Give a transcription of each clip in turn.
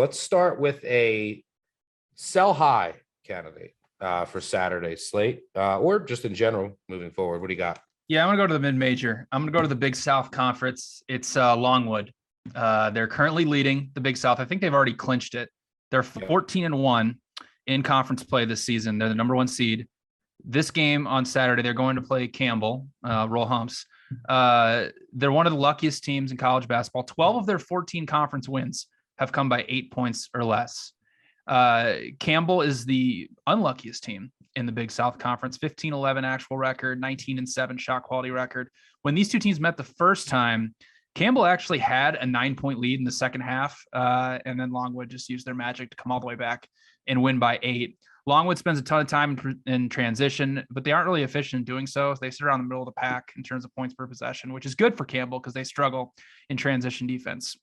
Let's start with a sell high candidate for Saturday's slate, or just in general moving forward. What do you got? Yeah, I'm going to go to the mid-major. I'm going to go to the Big South Conference. It's Longwood. They're currently leading the Big South. I think they've already clinched it. They're 14-1 in conference play this season. They're the number one seed. This game on Saturday, they're going to play Campbell, Roll Humps. They're one of the luckiest teams in college basketball. 12 of their 14 conference wins have come by 8 points or less. Campbell is the unluckiest team in the Big South Conference, 15-11 actual record, 19-7 shot quality record. When these two teams met the first time, Campbell actually had a 9-point lead in the second half, and then Longwood just used their magic to come all the way back and win by 8. Longwood spends a ton of time in transition, but they aren't really efficient in doing so. They sit around the middle of the pack in terms of points per possession, which is good for Campbell because they struggle in transition defense.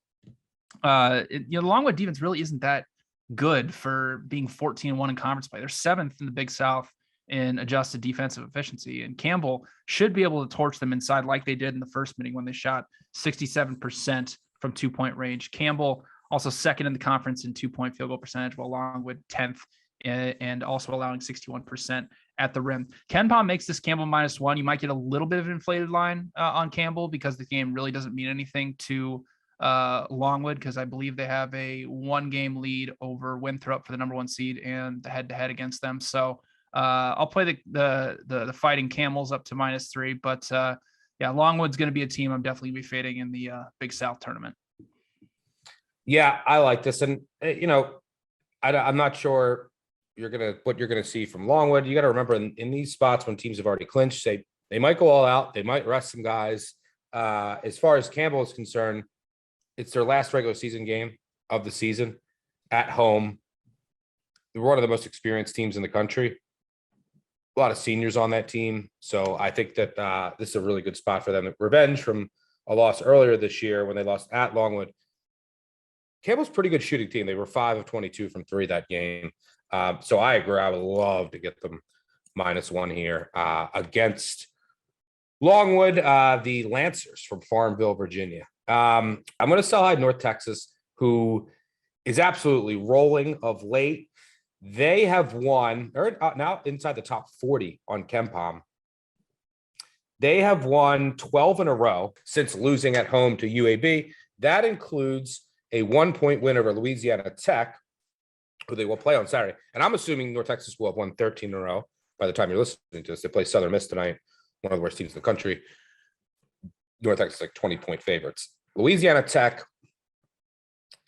The Longwood defense really isn't that good for being 14-1 in conference play. They're 7th in the Big South in adjusted defensive efficiency, and Campbell should be able to torch them inside like they did in the first meeting when they shot 67% from 2-point range. Campbell also second in the conference in 2-point field goal percentage, while Longwood 10th and also allowing 61% at the rim. KenPom makes this Campbell -1. You might get a little bit of an inflated line on Campbell because the game really doesn't mean anything to Longwood, because I believe they have a 1-game lead over Winthrop for the number 1 seed and the head-to-head against them. So I'll play the Fighting Camels up to -3, but yeah, Longwood's going to be a team I'm definitely be fading in the Big South tournament. Yeah, I like this, and I'm not sure what you're gonna see from Longwood. You got to remember in these spots when teams have already clinched, they might go all out, they might rest some guys. As far as Campbell is concerned, it's their last regular season game of the season at home. They're one of the most experienced teams in the country. A lot of seniors on that team. So I think that this is a really good spot for them. Revenge from a loss earlier this year when they lost at Longwood. Campbell's a pretty good shooting team. They were 5 of 22 from 3 that game. So I agree. I would love to get them -1 here against Longwood, the Lancers from Farmville, Virginia. I'm going to sell high North Texas, who is absolutely rolling of late. They have won, they're now inside the top 40 on KenPom. They have won 12 in a row since losing at home to UAB. That includes a 1-point win over Louisiana Tech, who they will play on Saturday. And I'm assuming North Texas will have won 13 in a row by the time you're listening to this. They play Southern Miss tonight, one of the worst teams in the country. North Texas like 20-point favorites. Louisiana Tech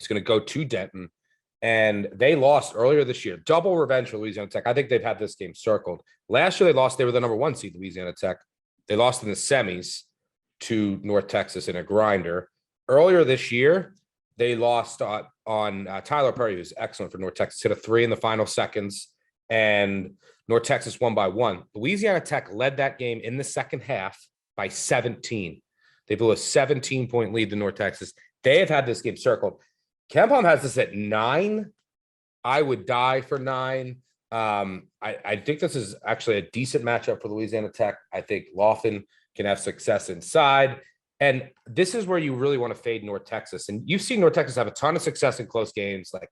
is going to go to Denton, and they lost earlier this year. Double revenge for Louisiana Tech. I think they've had this game circled. Last year they lost. They were the number 1 seed, Louisiana Tech. They lost in the semis to North Texas in a grinder. Earlier this year, they lost on Tyler Perry, who's excellent for North Texas, hit a 3 in the final seconds, and North Texas won by 1. Louisiana Tech led that game in the second half by 17. They blew a 17-point lead to North Texas. They have had this game circled. KenPom has this at 9. I would die for 9. I think this is actually a decent matchup for Louisiana Tech. I think Laughlin can have success inside. And this is where you really want to fade North Texas. And you've seen North Texas have a ton of success in close games. Like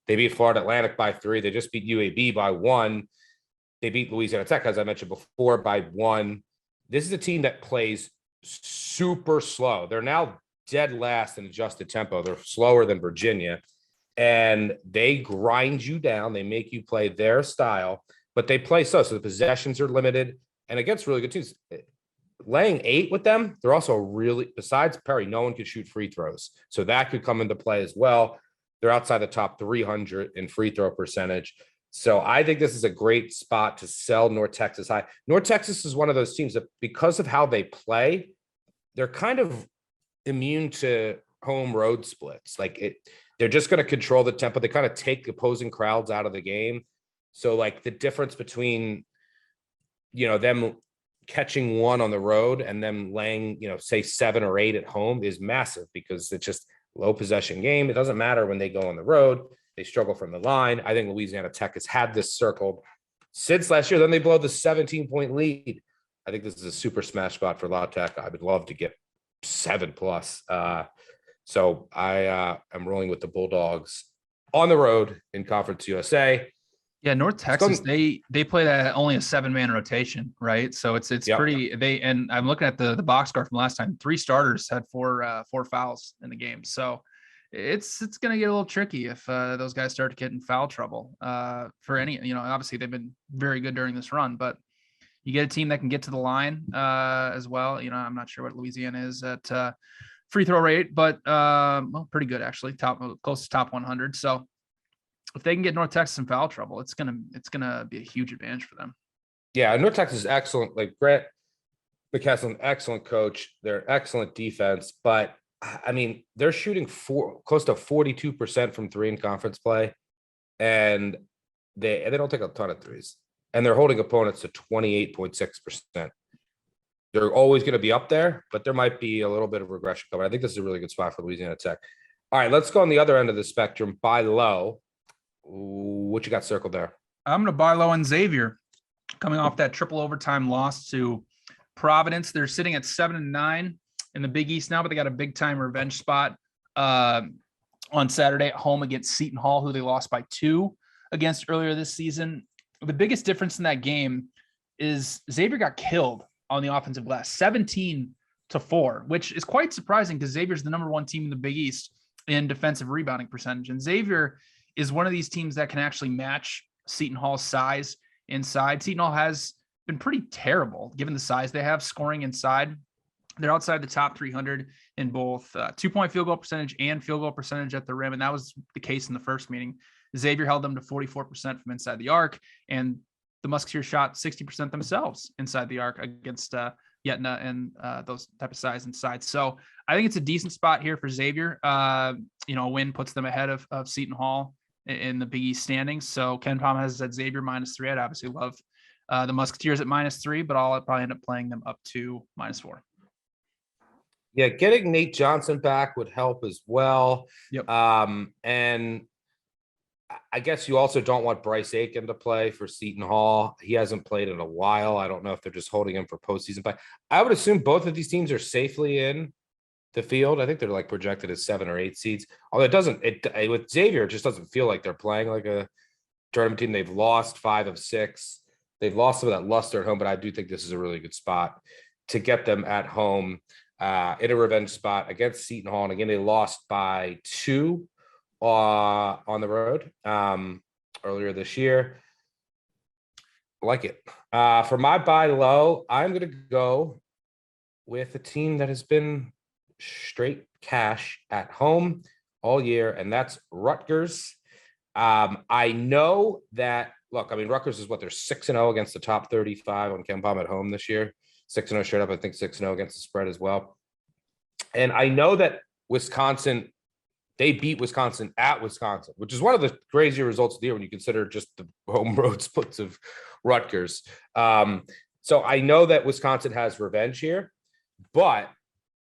they beat Florida Atlantic by 3. They just beat UAB by 1. They beat Louisiana Tech, as I mentioned before, by 1. This is a team that plays super slow. They're now dead last in adjusted tempo. They're slower than Virginia, and they grind you down. They make you play their style, but they play slow. So the possessions are limited, and against really good teams. Laying 8 with them, they're also really, besides Perry, no one could shoot free throws. So that could come into play as well. They're outside the top 300 in free throw percentage. So I think this is a great spot to sell North Texas high. North Texas is one of those teams that, because of how they play, they're kind of immune to home road splits. They're just going to control the tempo. They kind of take opposing crowds out of the game. So like the difference between, them catching 1 on the road and them laying, say 7 or 8 at home is massive, because it's just low possession game. It doesn't matter when they go on the road. They struggle from the line. I think Louisiana Tech has had this circled since last year. Then they blow the 17-point lead. I think this is a super smash spot for La Tech. I would love to get 7+. So I am rolling with the Bulldogs on the road in Conference USA. Yeah, North Texas, they play that only a 7-man rotation, right? So it's pretty and I'm looking at the box score from last time. 3 starters had four fouls in the game. So it's gonna get a little tricky if those guys start to get in foul trouble. For any, obviously they've been very good during this run, but you get a team that can get to the line as well. I'm not sure what Louisiana is at free throw rate, but well, pretty good actually, close to top 100. So if they can get North Texas in foul trouble, it's gonna be a huge advantage for them. Yeah, North Texas is excellent. Like Grant McCastle, excellent coach. They're excellent defense, but I mean, they're shooting close to 42% from 3 in conference play, and they don't take a ton of threes, and they're holding opponents to 28.6%. They're always going to be up there, but there might be a little bit of regression coming. I think this is a really good spot for Louisiana Tech. All right, let's go on the other end of the spectrum. Buy low. What you got circled there? I'm going to buy low on Xavier, coming off that triple overtime loss to Providence. They're sitting at 7-9 in the Big East now, but they got a big time revenge spot on Saturday at home against Seton Hall, who they lost by 2 against earlier this season. The biggest difference in that game is Xavier got killed on the offensive glass, 17-4, which is quite surprising because Xavier's the number 1 team in the Big East in defensive rebounding percentage. And Xavier is one of these teams that can actually match Seton Hall's size inside. Seton Hall has been pretty terrible given the size they have scoring inside. They're outside the top 300 in both 2-point field goal percentage and field goal percentage at the rim. And that was the case in the first meeting. Xavier held them to 44% from inside the arc, and the Musketeers shot 60% themselves inside the arc against Yetna and those type of size inside. So I think it's a decent spot here for Xavier. A win puts them ahead of Seton Hall in the Big East standings. So Ken Palm has said Xavier -3. I'd obviously love the Musketeers at -3, but I'll probably end up playing them up to -4. Yeah, getting Nate Johnson back would help as well. Yep. And I guess you also don't want Bryce Aiken to play for Seton Hall. He hasn't played in a while. I don't know if they're just holding him for postseason play. I would assume both of these teams are safely in the field. I think they're like projected as 7 or 8 seeds. Although with Xavier, it just doesn't feel like they're playing like a tournament team. They've lost 5 of 6. They've lost some of that luster at home, but I do think this is a really good spot to get them at home in a revenge spot against Seton Hall. And again, they lost by 2 on the road earlier this year. I like it. For my buy low, I'm going to go with a team that has been straight cash at home all year, and that's Rutgers. I know that, look, I mean, Rutgers is they're 6-0 against the top 35 on Campbell at home this year. 6-0 straight up, I think 6-0 against the spread as well. And I know that Wisconsin, they beat Wisconsin at Wisconsin, which is one of the crazier results of the year when you consider just the home road splits of Rutgers. So I know that Wisconsin has revenge here, but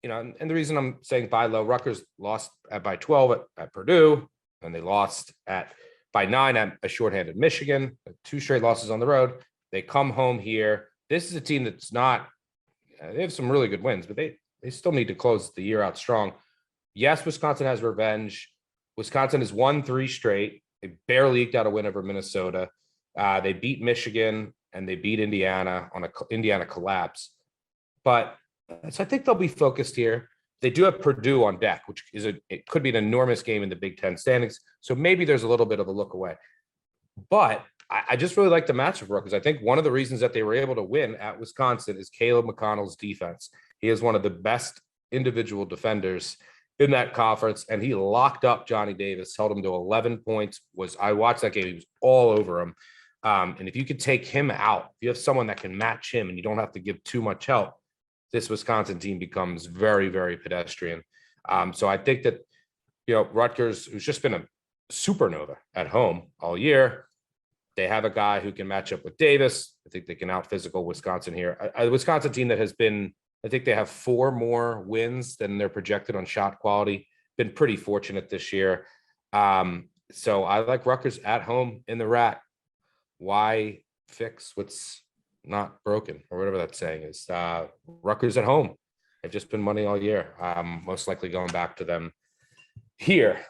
and the reason I'm saying buy low, Rutgers lost by 12 at Purdue, and they lost by 9 at a shorthanded Michigan, 2 straight losses on the road. They come home here. This is a team that's not, they have some really good wins, but they still need to close the year out strong. Yes, Wisconsin has revenge. Wisconsin has won 3 straight. They barely eked out a win over Minnesota. They beat Michigan and they beat Indiana on Indiana collapse. But so I think they'll be focused here. They do have Purdue on deck, which it could be an enormous game in the Big Ten standings. So maybe there's a little bit of a look away. But I just really like the matchup for Rutgers. I think one of the reasons that they were able to win at Wisconsin is Caleb McConnell's defense. He is one of the best individual defenders in that conference, and he locked up Johnny Davis, held him to 11 points. I watched that game. He was all over him. And if you could take him out, if you have someone that can match him and you don't have to give too much help, this Wisconsin team becomes very, very pedestrian. So I think that, Rutgers, who's just been a supernova at home all year, they have a guy who can match up with Davis. I think they can out physical Wisconsin here. A Wisconsin team that has been, I think they have 4 more wins than they're projected on shot quality. Been pretty fortunate this year. So I like Rutgers at home in the rat. Why fix what's not broken, or whatever that saying is? Rutgers at home. They've just been money all year. Most likely going back to them here.